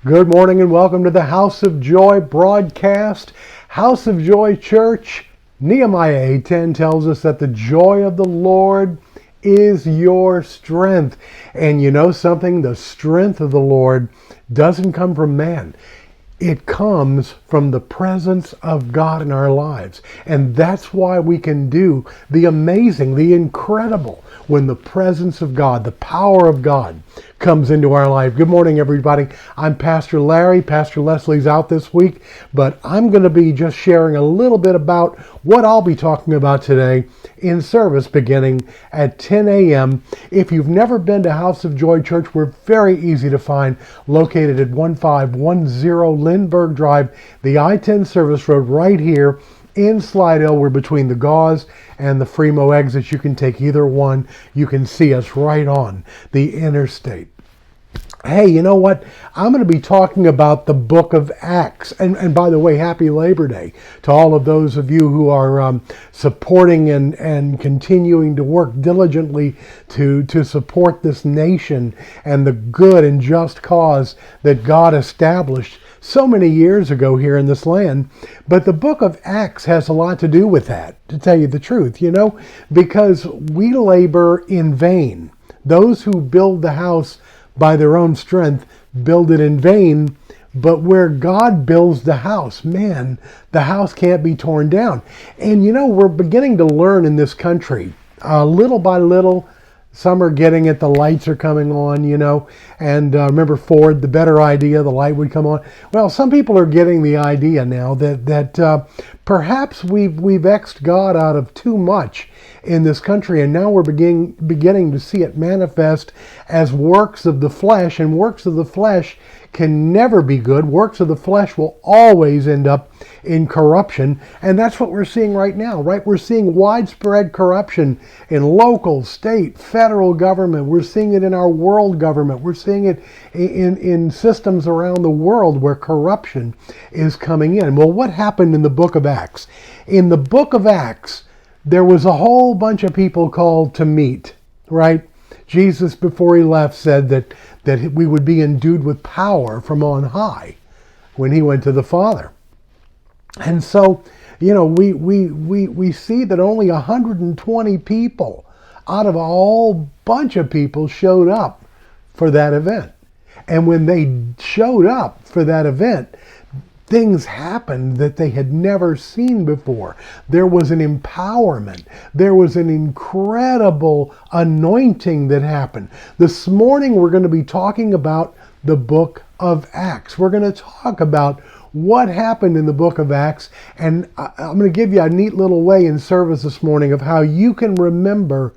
Good morning and welcome to the House of Joy broadcast. House of Joy Church, Nehemiah 8:10 tells us that the joy of the Lord is your strength. And you know something? The strength of the Lord doesn't come from man. It comes from the presence of God in our lives. And that's why we can do the amazing, the incredible, when the presence of God, the power of God comes into our life. Good morning, everybody. I'm Pastor Larry. Pastor Leslie's out this week, but I'm going to be just sharing a little bit about what I'll be talking about today in service beginning at 10 a.m. If you've never been to House of Joy Church, we're very easy to find, located at 1510 Lindbergh Drive, the I-10 service road right here in Slidell. We're between the Gauze and the Fremo exits. You can take either one. You can see us right on the interstate. Hey, you know what? I'm going to be talking about the book of Acts. And by the way, happy Labor Day to all of those of you who are supporting and continuing to work diligently to support this nation and the good and just cause that God established so many years ago here in this land. But the book of Acts has a lot to do with that, to tell you the truth, because we labor in vain. Those who build the house by their own strength build it in vain, but where God builds the house, man, the house can't be torn down. And we're beginning to learn in this country, little by little. Some are getting it, the lights are coming on, and remember Ford, the better idea, the light would come on. Well, some people are getting the idea now that perhaps we've X'd God out of too much in this country, and now we're beginning to see it manifest as works of the flesh, and works of the flesh can never be good. Works of the flesh will always end up in corruption, and that's what we're seeing right now, right? We're seeing widespread corruption in local, state, federal government. We're seeing it in our world government. We're seeing it in systems around the world where corruption is coming in. Well, what happened in the book of Acts? In the book of Acts, there was a whole bunch of people called to meet, right? Jesus, before he left, said that we would be endued with power from on high when he went to the Father. And so, we see that only 120 people out of a whole bunch of people showed up for that event. And when they showed up for that event, things happened that they had never seen before. There was an empowerment. There was an incredible anointing that happened. This morning we're going to be talking about the book of Acts. We're going to talk about what happened in the book of Acts, and I'm going to give you a neat little way in service this morning of how you can remember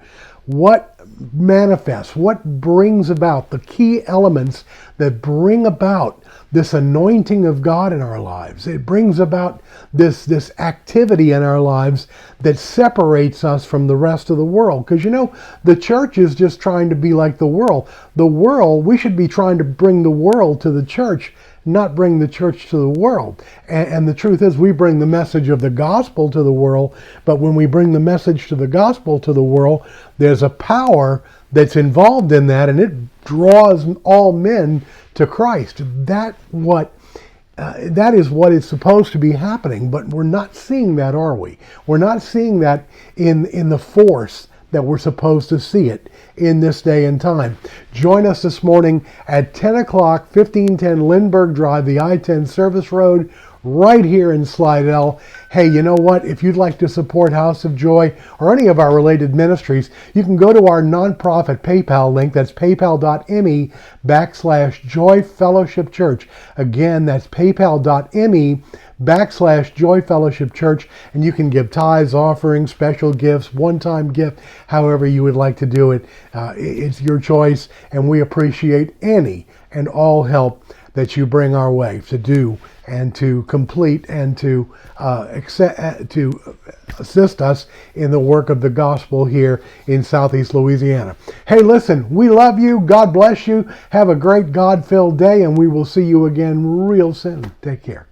what manifests, what brings about the key elements that bring about this anointing of God in our lives. It brings about this activity in our lives that separates us from the rest of the world. Because the church is just trying to be like the world. The world, we should be trying to bring the world to the church, not bring the church to the world. And the truth is, we bring the message of the gospel to the world, but when we bring the message to the gospel to the world, there's a power that's involved in that, and it draws all men to Christ. That is what is supposed to be happening, but we're not seeing that, are we? We're not seeing that in the force that we're supposed to see it in this day and time. Join us this morning at 10 o'clock, 1510 Lindbergh Drive, the I-10 service road, right here in Slidell. Hey, you know what? If you'd like to support House of Joy or any of our related ministries, you can go to our nonprofit PayPal link. That's paypal.me/Joy Fellowship Church. Again, that's paypal.me/Joy Fellowship Church. And you can give tithes, offerings, special gifts, one-time gift, however you would like to do it. It's your choice, and we appreciate any and all help that you bring our way to do and to complete and to assist us in the work of the gospel here in Southeast Louisiana. Hey, listen, we love you. God bless you. Have a great God-filled day, and we will see you again real soon. Take care.